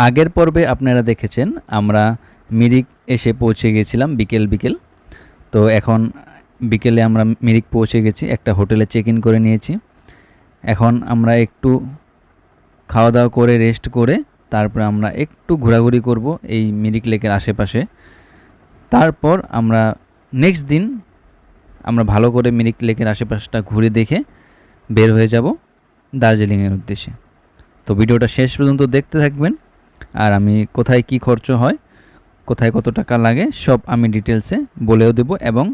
আগের পর্বে আপনারা দেখেছেন আমরা মিরিক এসে পৌঁছে গেছিলাম বিকেল। তো এখন বিকেলে আমরা মিরিক পৌঁছে গেছি, একটা হোটেলে চেক ইন করে নিয়েছি। এখন আমরা একটু খাওয়া দাওয়া করে রেস্ট করে তারপরে আমরা একটু ঘোরাঘুরি করব এই মিরিক লেকের আশেপাশে। তারপর আমরা নেক্সট দিন আমরা ভালো করে মিরিক লেকের আশেপাশটা ঘুরে দেখে বের হয়ে যাব দার্জিলিংয়ের উদ্দেশ্যে। তো ভিডিওটা শেষ পর্যন্ত দেখতে থাকবেন। আর আমি কোথায় কি খরচ হয়, কোথায় কত টাকা লাগে সব আমি ডিটেলসে বলেও দেব এবং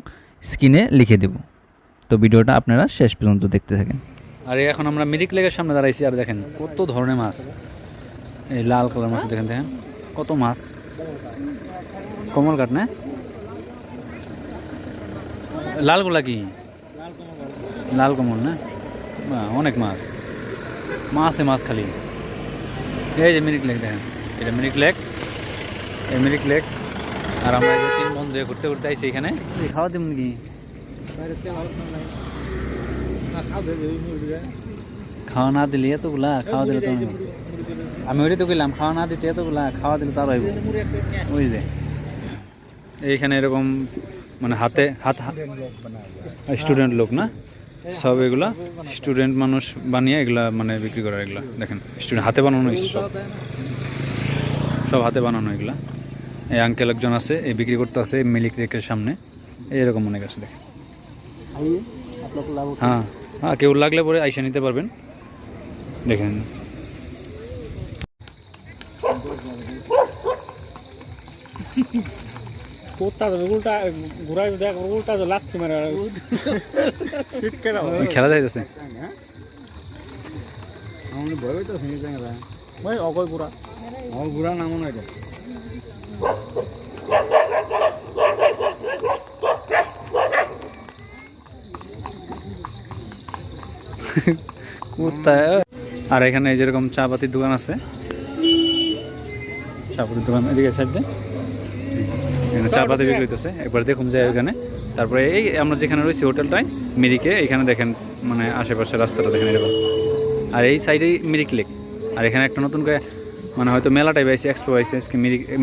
স্ক্রিনে লিখে দেব। তো ভিডিওটা আপনারা শেষ পর্যন্ত দেখতে থাকেন। আর এখন আমরা মিরিক লেকের সামনে দাঁড়াইছি, আর দেখেন কত ধরনের মাছ। এই লাল কালার মাছ দেখেন কত মাছ, কমল কাঠ না, লালগুলা কি লাল কমল না, অনেক মাছ, মাছ খালি। এই যে মিরিক লেক দেখেন, এটা মিরিক লেক, এই মিরিক লেক। আর আমরা এই 3 বন্ধু ঘুরতে আইছি এখানে। খাওয়া দেব নাকি? খাওয়া না দিলে এতগুলা, খাওয়া দিলে তো আমি ওইটাই তো গেলাম, খাওয়া না দিতে এতগুলা, খাওয়া দিলে তার হইব। ওই যে এইখানে এরকম মানে হাতে হাত স্টুডেন্ট লোক না সব, এগুলা স্টুডেন্ট মানুষ বানিয়ে এগুলা মানে বিক্রি করে। এগুলা দেখেন স্টুডেন্ট হাতে বানানো, সব হাতে বানানো এগুলা। এই আঙ্কেল একজন আছে, এই বিক্রি করতে আছে মিরিক লেকের সামনে। এইরকম অনেক আছে দেখেন। হ্যাঁ হ্যাঁ, কেউ লাগলে পরে আইসা নিতে পারবেন। দেখেন খেলা যাইতেছে। আর এখানে যেরকম চা পাতির দোকান আছে, চা পাতির দোকান এদিকে সাইডে এখানে চা পাতি বিক্রি হইতেছে। একবার দেখুন যায় ওইখানে। তারপরে এই আমরা যেখানে রয়েছি হোটেলটায় মিরিকে, এখানে দেখেন মানে আশেপাশে রাস্তাটা দেখেন এরকম। আর এই সাইডেই মিরিক লেক। আর এখানে একটা নতুন করে মানে হয়তো মেলা টাইপ আইসি, এক্সপো আইসি আজকে,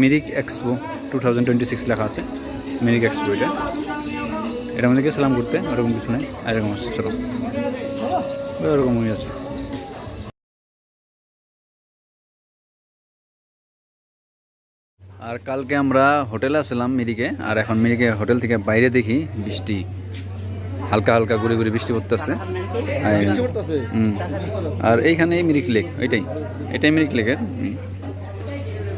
মিরিক এক্সপো 2026 লেখা আছে, মিরিক এক্সপো। এটা মধ্যে গেছিলাম ঘুরতে, ওরকম কিছু নেই। আর এরকম আসছে চলো, ওরকম হয়ে আছে। আর কালকে আমরা হোটেলে আসলাম মিরিকে, আর এখন মিরিকে হোটেল থেকে বাইরে দেখি বৃষ্টি, হালকা হালকা ঘুরে বৃষ্টি পড়তেছে। আর এইখানে মিরিক লেক, এটাই মিরিক লেকের।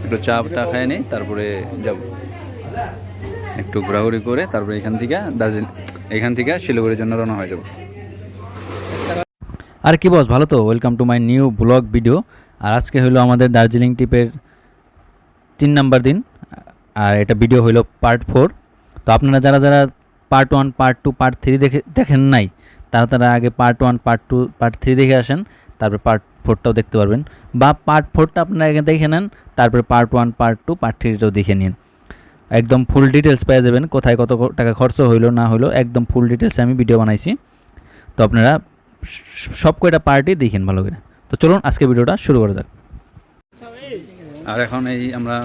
একটু চা খায় নেই, তারপরে যাব একটু ঘোরাঘুরি করে, তারপরে এখান থেকে শিলিগুড়ির জন্য রওনা হয়ে যাব। আর কি বস, ভালো তো? Welcome to my new vlog video. আর আজকে হলো আমাদের দার্জিলিং ট্রিপের 3 নাম্বার দিন, আর এটা ভিডিও হইল পার্ট 4। তো আপনারা যারা পার্ট 1, পার্ট 2, পার্ট 3 দেখেন নাই, তারা আগে পার্ট 1, পার্ট 2, পার্ট 3 দেখে আসেন, তারপরে পার্ট 4টাও দেখতে পারবেন। বা পার্ট 4টা আপনারা আগে দেখে নেন, তারপরে পার্ট 1, পার্ট 2, পার্ট 3টাও দেখে নিন। একদম ফুল ডিটেলস পেয়ে যাবেন, কোথায় কত টাকা খরচ হইলো না হইলো, একদম ফুল ডিটেলসে আমি ভিডিও বানাইছি। তো আপনারা সব কয়টা পার্টই দেখেন ভালো করে। তো চলুন আজকে ভিডিওটা শুরু করা যাক। আর এখন এই আমরা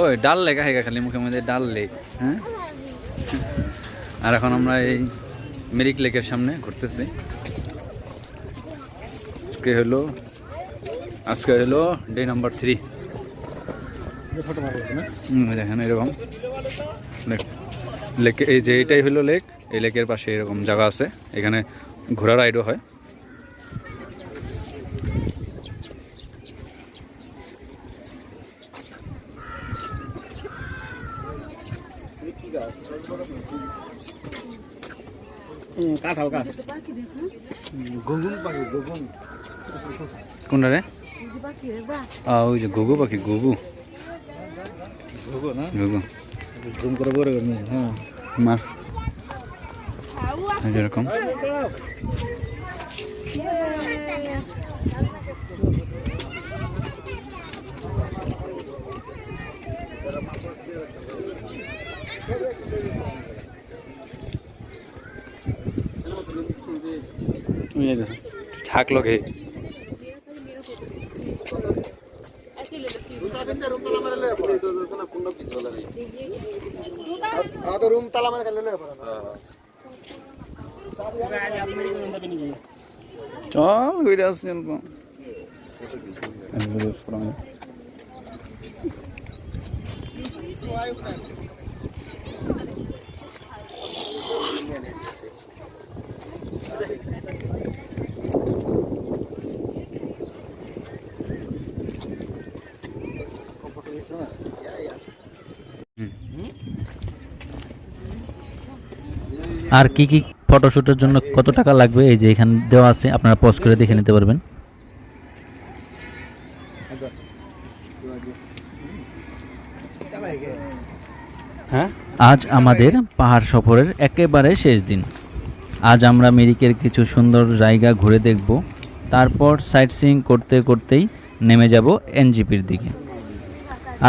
ওই ডাল লেক আহেগা, খালি মুখে মধ্যে ডাল লেক। হ্যাঁ, আর এখন আমরা এই মিরিক লেকের সামনে ঘুরতেছি। আজকে হলো ডে নাম্বার 3। দেখেন এরকম লেক, এই যে এটাই হলো লেক। এই লেকের পাশে এরকম জায়গা আছে, এখানে ঘোড়া রাইডও হয়। কাঁঠাল গাছ, কোনটা রে? ওই যে ঘুঘু পাখি, ঘুঘু না, ঘুঘু হ্যাঁ মার এরকম। ठाक लोग है। रूम ताला मारे खेलने চল ঘুরে আসছি অল্প আর কি কি ফটোশ্যুটের জন্য কত টাকা লাগবে এই যে এখানে দেওয়া আছে, আপনারা পজ করে দেখে নিতে পারবেন। হ্যাঁ আজ আমাদের পাহাড় সফরের একেবারে শেষ দিন। আজ আমরা মিরিকের কিছু সুন্দর জায়গা ঘুরে দেখব, তারপর সাইট সিইং করতে করতেই নেমে যাব এনজিপির দিকে।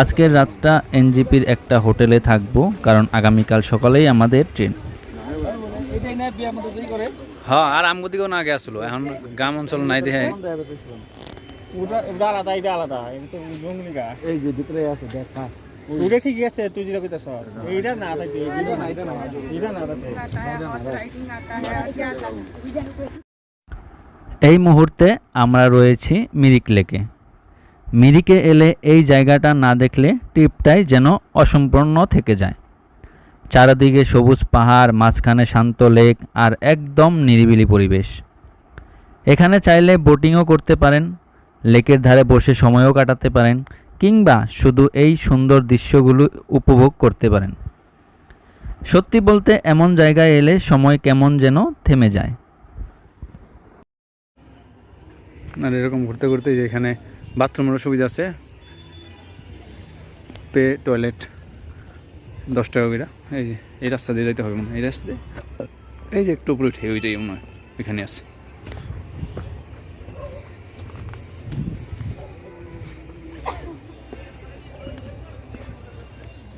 আজকের রাতটা এনজিপির একটা হোটেলে থাকবো, কারণ আগামীকাল সকালেই আমাদের ট্রেন। হ্যাঁ আর আমগতিকেও না আগে আসলো, এখন গ্রাম অঞ্চল নাই দেখে আলাদা এটা আলাদা এই যে ভিতরে আছে দেখা ওটা ঠিক আছে তুই যেটা কইতাছ এইটা না থাকে এটা না থাকে। এই মুহূর্তে আমরা রয়েছি মিরিক লেকে। মিরিকে এলে এই জায়গাটা না দেখলে ট্রিপটাই যেন অসম্পূর্ণ থেকে যায়। চারদিকে সবুজ পাহাড়, মাঝখানে শান্ত লেক আর একদম নিরিবিলি পরিবেশ। এখানে চাইলে বোটিংও করতে পারেন, লেকের ধারে বসে সময়ও কাটাতে পারেন, কিংবা শুধু এই সুন্দর দৃশ্যগুলো উপভোগ করতে পারেন। সত্যি বলতে এমন জায়গায় এলে সময় কেমন যেন থেমে যায়। আর এরকম ঘুরতে ঘুরতে যে এখানে বাথরুমেরও সুবিধা আছে, পে টয়লেট 10 টাকা করে। এই যে এই রাস্তা দিয়ে যাইতে হবে মনে হয়, এই রাস্তা দিয়ে এই যে একটু উপরে উঠে ওইটাই মনে হয় এখানে আছে।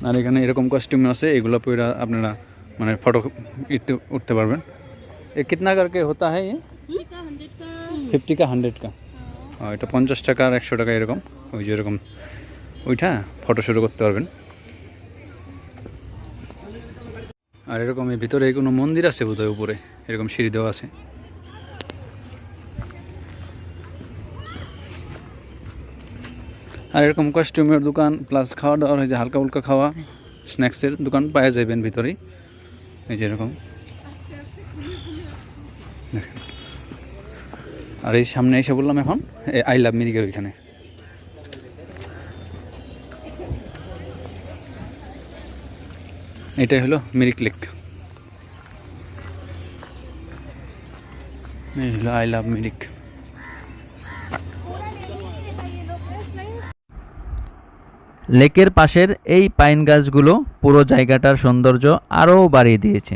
আর এখানে এরকম কস্টিউম আছে, এগুলো পরে আপনারা মানে ফটো উঠতে পারবেন। এ কিতনা করকে হতা হয়? 50 का 100 का। এটা 50 টাকা আর 100 টাকা এরকম, ওই যে এরকম ওইটা ফটো শুরু করতে পারবেন। আর এরকম এর ভিতরে কোনো মন্দির আছে বোধহয়, উপরে এরকম সিঁড়ি দেওয়া আছে। আর এরকম কস্টিউমের দোকান প্লাস খাওয়া দাওয়ার হয় যে হালকা উল্কা খাওয়া স্ন্যাক্সের দোকান পাওয়া যাবেন ভিতরেই, এই যে এরকম। আর এই সামনে এসে বললাম এখন আই লাভ মিরিকের ওইখানে। এটাই হলো মিরিক লেক, এই হলো আই লাভ মিরিক। লেকের পাশের এই পাইন গাছগুলো পুরো জায়গাটার সৌন্দর্য আরও বাড়িয়ে দিয়েছে।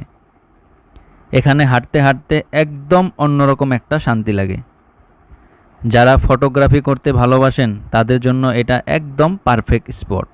এখানে হাঁটতে হাঁটতে একদম অন্যরকম একটা শান্তি লাগে। যারা ফটোগ্রাফি করতে ভালোবাসেন তাদের জন্য এটা একদম পারফেক্ট স্পট।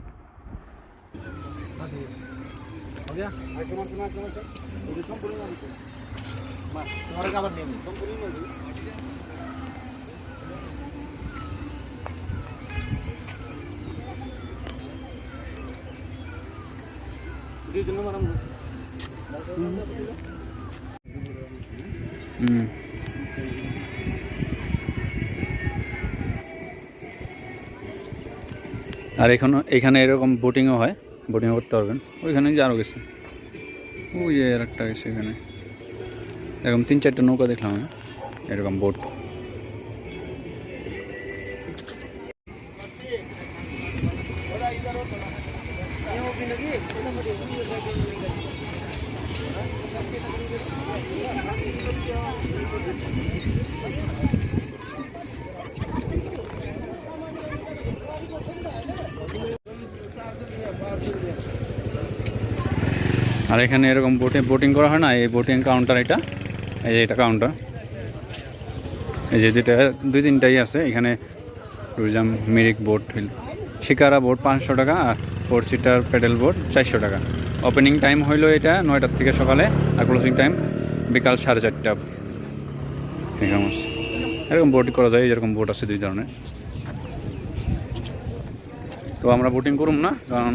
আর এখানে এরকম বোটিংও হয়, বোটিংও করতে পারবেন। ওইখানে যে আরও গেছে, ওই যে আর একটা গেছে এখানে, এরকম 3-4টা নৌকা দেখলাম আমি, এরকম বোট। আর এখানে এরকম বোটিং করা হয় না, এই বোটিং কাউন্টার এটা, এই যে এটা কাউন্টার, এই যে যেটা 2-3টাই আছে এখানে। Tourism Mirik boat, shikara boat 500 টাকা, আর 4 সিটার প্যাডেল বোট 400 টাকা। ওপেনিং টাইম হইলো এটা 9টা থেকে সকালে, আর ক্লোজিং টাইম বিকাল 4:30। এরকম বোট করা যায়, এরকম বোট আছে 2 ধরনের। তো আমরা বোটিং করুম না, কারণ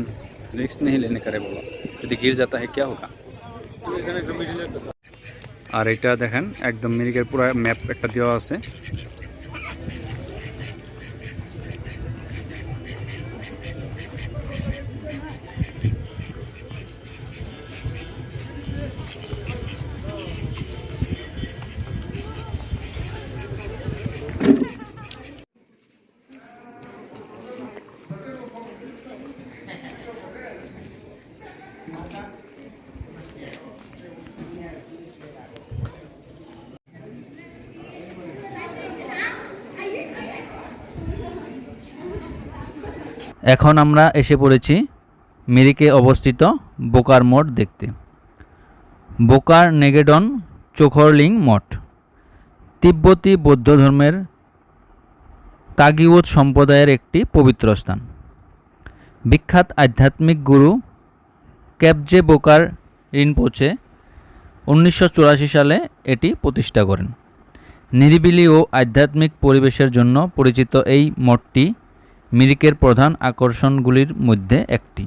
রিস্ক नहीं लेने करे बोला, যদি गिर जाता है क्या होगा। আর এটা দেখেন একদম মিরিকের পুরো ম্যাপ একটা দেওয়া আছে। এখন আমরা এসে পড়েছি মিরিকে অবস্থিত বোকার মঠ দেখতে। বোকার নেগেডন চোখরলিং মঠ তিব্বতী বৌদ্ধ ধর্মের তাগিওত সম্প্রদায়ের একটি পবিত্র স্থান। বিখ্যাত আধ্যাত্মিক গুরু কেপজে বোকার রিনপোচে 1984 সালে এটি প্রতিষ্ঠা করেন। নিরিবিলি ও আধ্যাত্মিক পরিবেশের জন্য পরিচিত এই মঠটি মিরিকের প্রধান আকর্ষণগুলির মধ্যে একটি।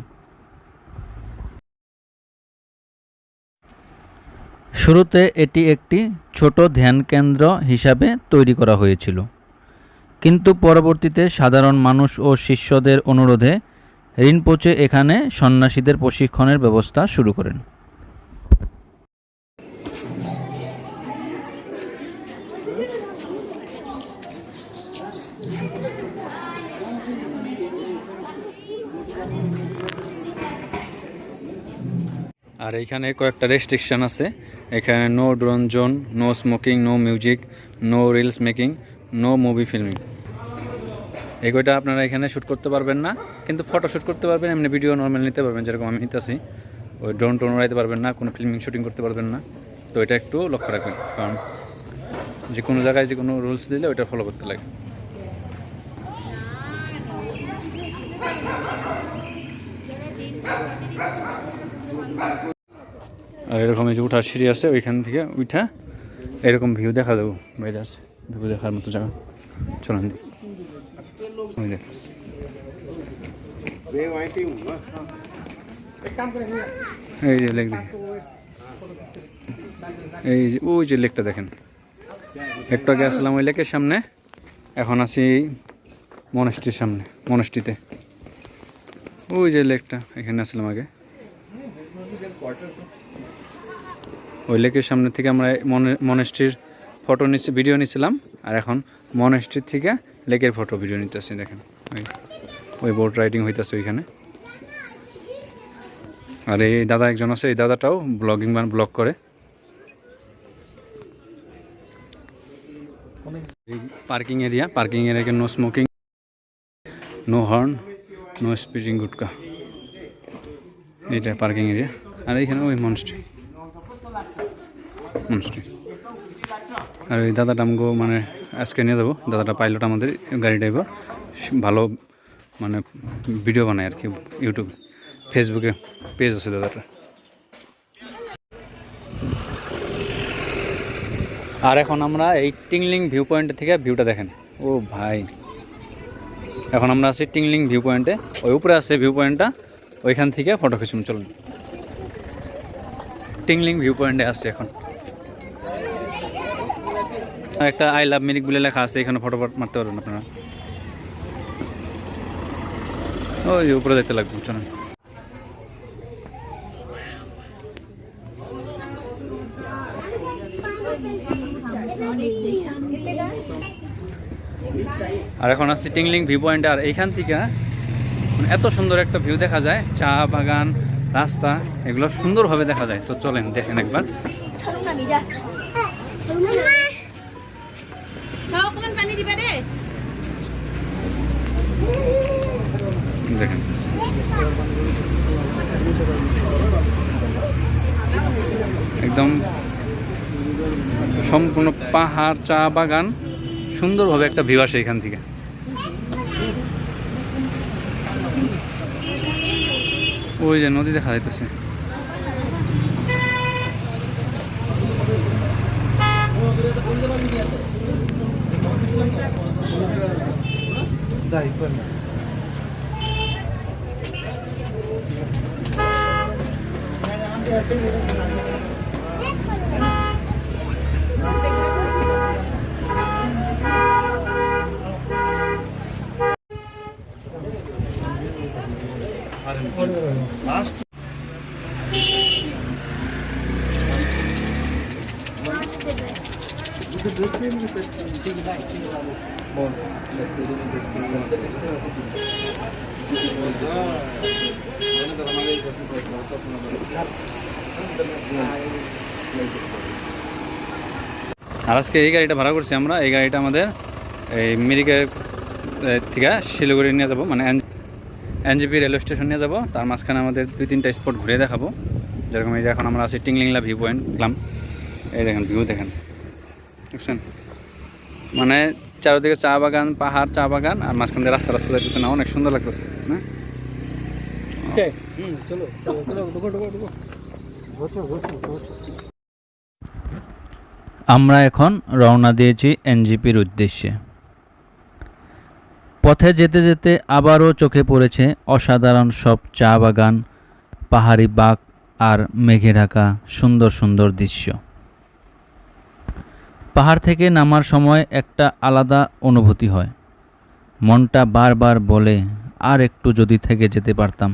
শুরুতে এটি একটি ছোট ধ্যান কেন্দ্র হিসাবে তৈরি করা হয়েছিল, কিন্তু পরবর্তীতে সাধারণ মানুষ ও শিষ্যদের অনুরোধে রিনপোচে এখানে সন্ন্যাসীদের প্রশিক্ষণের ব্যবস্থা শুরু করেন। আর এইখানে কয়েকটা রেস্ট্রিকশন আছে। এখানে no drone zone, no smoking, no music, no reels making, no movie filming. এই কয়টা আপনারা এখানে শ্যুট করতে পারবেন না, কিন্তু ফটো শ্যুট করতে পারবেন, এমনি ভিডিও নর্মাল নিতে পারবেন, যেরকম আমি নিতেছি। ওই ড্রোন টোন উড়াইতে পারবেন না, কোনো ফিল্মিং শুটিং করতে পারবেন না। তো এটা একটু লক্ষ্য রাখবেন, কারণ যে কোনো জায়গায় যে কোনো রুলস দিলে ওইটা ফলো করতে লাগে। আর এরকম এই যে উঠার সিঁড়ি আছে, ওইখান থেকে উঠা এরকম ভিউ দেখা যাবো, বাইরে আছে ভিউ দেখার মতো জায়গা। চলেন ওই দেখ, এই যে লেক দেখেন, এই যে ওই যে লেকটা দেখেন। একটু আগে আসলাম ওই লেকের সামনে, এখন আছি মনেস্ট্রির সামনে, মনেস্ট্রিতে। ওই যে লেকটা, এখানে আসলাম আগে। ওই লেকের সামনে থেকে আমরা মনেস্ট্রির ফটো নিচ্ছি, ভিডিও নিচ্ছিলাম। আর এখন মনেস্ট্রির থেকে লেকের ফটো ভিডিও নিতেছি। দেখেন ওই বোট রাইডিং হইতেছে ওইখানে। আর এই দাদা একজন আছে, এই দাদাটাও ব্লগ করে। Parking area no smoking, no horn, no speeding gutka, এইটা পার্কিং এরিয়া। আর এইখানে ওই মনস্ট্রি। আর ওই দাদাটা আমাকে মানে আজকে নিয়ে যাবো, দাদাটা পাইলট আমাদের গাড়ি ড্রাইভার, ভালো মানে ভিডিও বানায় আর কি, ইউটিউব ফেসবুকে পেজ আছে দাদাটা। আর এখন আমরা এই টিংলিং ভিউ পয়েন্ট থেকে ভিউটা দেখেন। ও ভাই, এখন আমরা আছি টিংলিং ভিউ পয়েন্টে, ওই উপরে আছে ভিউ পয়েন্টটা, ওইখান থেকে ফটো খিচুন। চলুন, টিংলিং ভিউ পয়েন্টে আছে এখন। একটা আই লাভ মিরিক বলে লেখা আছে, এখানে ফটো মারতে পারবেন আপনারা। ওই উপরে যেতে লাগবে, চলুন। আর এখন আছি টিংলিং ভিউ পয়েন্টে। আর এইখান থেকে মানে এত সুন্দর একটা ভিউ দেখা যায়, চা বাগান, রাস্তা, এগুলো সুন্দরভাবে দেখা যায়। তো চলেন দেখেন একবার। দেখেন একদম সম্পূর্ণ পাহাড়, চা বাগান, সুন্দরভাবে একটা ভিউ আসে এখান থেকে। ওই যে নদী দেখা যাইতেছে। আর আজকে এই গাড়িটা ভাড়া করছি আমরা। এই গাড়িটা আমাদের এই মিরিকের থেকে শিলিগুড়ি নিয়ে যাব, মানে এনজিপি রেলওয়ে স্টেশন নিয়ে যাব। তার মাঝখানে আমাদের 2-3টা স্পট ঘুরে দেখাবো। যেরকম এই যে এখন আমরা আছি টিংলিংলা ভিউ পয়েন্ট গেলাম। এই দেখেন ভিউ দেখেন, দেখছেন, মানে চারিদিকে চা বাগান, পাহাড়, চা বাগান, আর মাঝখান দিয়ে রাস্তা রাস্তা যাইতেছে না, অনেক সুন্দর লাগতেছে না? আমরা এখন রওনা দিয়েছি এনজিপির উদ্দেশ্যে। পথে যেতে যেতে আবারও চোখে পড়েছে অসাধারণ সব চা বাগান, পাহাড়ি বাঁক আর মেঘে ঢাকা সুন্দর সুন্দর দৃশ্য। পাহাড় থেকে নামার সময় একটা আলাদা অনুভূতি হয়। মনটা বারবার বলে আর একটু যদি থেকে যেতে পারতাম।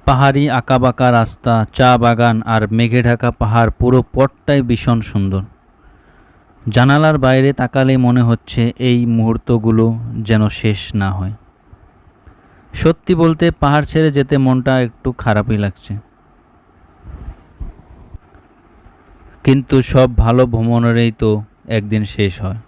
পাহাড়ি আঁকাবাঁকা রাস্তা, চা বাগান আর মেঘে ঢাকা পাহাড়, পুরো পথটাই ভীষণ সুন্দর। জানালার বাইরে তাকালেই মনে হচ্ছে এই মুহূর্তগুলো যেন শেষ না হয়। সত্যি বলতে পাহাড় ছেড়ে যেতে মনটা একটু খারাপই লাগছে, কিন্তু সব ভালো ভ্রমণেরই তো একদিন শেষ হয়।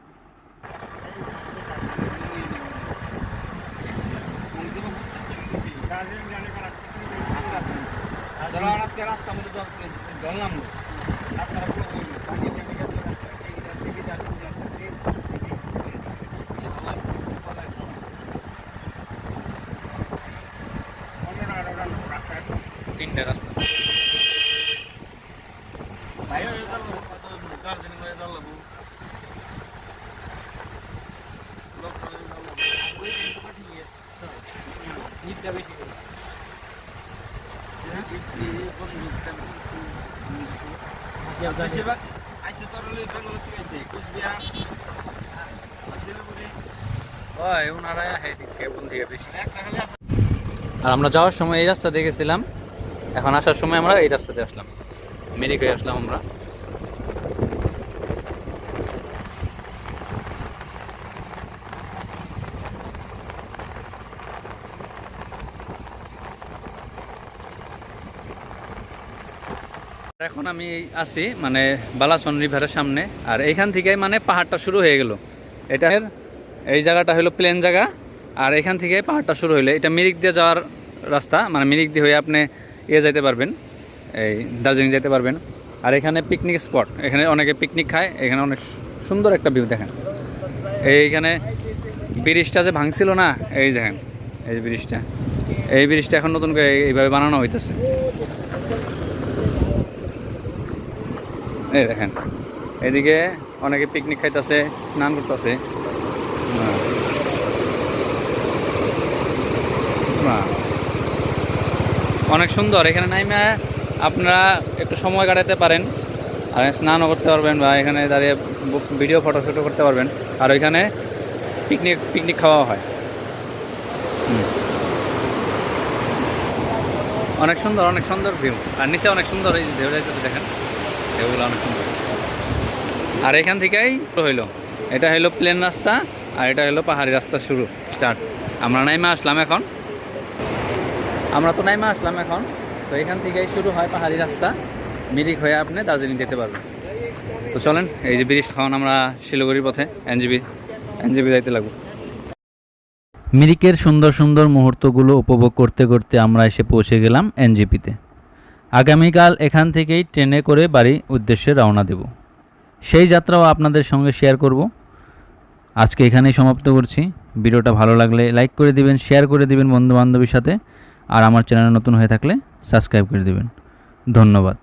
তিনটা রাস্তা আর আমরা যাওয়ার সময় এই রাস্তা দেখেছিলাম, এখন আসার সময় আমরা এই রাস্তাতে আসলাম, মিরিক হয়ে আসলাম আমরা। এখন আমি আছি মানে বালাসন রিভারের সামনে, আর এইখান থেকে মানে পাহাড়টা শুরু হয়ে গেল। এটা এই জায়গাটা হলো প্লেন জায়গা, আর এখান থেকে পাহাড়টা শুরু হইলে এটা মিরিক দিয়ে যাওয়ার রাস্তা, মানে মিরিক দিয়ে হয়ে আপনি যেতে পারবেন, এই দার্জিলিং যেতে পারবেন। আর এখানে পিকনিক স্পট, এখানে অনেকে পিকনিক খায়। এখানে অনেক সুন্দর একটা ভিউ দেখেন। এইখানে ব্রিজটা যে ভাঙছিল না, এই দেখেন এই ব্রিজটা, এই ব্রিজটা এখন নতুন করে এইভাবে বানানো হইতেছে। এই দেখেন এদিকে অনেকে পিকনিক খাইতেছে, স্নান করতেছে। অনেক সুন্দর। এখানে নাইমা আপনারা একটু সময় কাটাতে পারেন, আর স্নানও করতে পারবেন, বা এখানে দাঁড়িয়ে ভিডিও ফটোশুটও করতে পারবেন। আর ওইখানে পিকনিক খাওয়াও হয়। অনেক সুন্দর ভিউ, আর নিচে অনেক সুন্দর এই ঢেউ যাইতেছে দেখেন, ঢেউগুলো অনেক সুন্দর। আর এখান থেকেই হইলো, এটা হলো প্লেন রাস্তা আর এটা হলো পাহাড়ি রাস্তা শুরু স্টার্ট। আমরা নাইমা আসলাম এখন, তো এখান থেকেই শুরু হয় পাহাড়ি রাস্তা, মিরিক হয়ে আপনি দার্জিলিং যেতে পারবেন। তো চলেন, এই যে ব্রিজ খাওয়ান আমরা শিলিগুড়ির পথে এনজিবি যাইতে লাগবো। মিরিকের সুন্দর সুন্দর মুহূর্তগুলো উপভোগ করতে করতে আমরা এসে পৌঁছে গেলাম এনজিপিতে। আগামীকাল এখান থেকেই ট্রেনে করে বাড়ির উদ্দেশ্যে রওনা দেব, সেই যাত্রাও আপনাদের সঙ্গে শেয়ার করব। আজকে এখানেই সমাপ্ত করছি। ভিডিওটা ভালো লাগলে লাইক করে দিবেন, শেয়ার করে দিবেন বন্ধু বান্ধবীর সাথে, আর আমার চ্যানেলে নতুন হয়ে থাকলে সাবস্ক্রাইব করে দিবেন। ধন্যবাদ।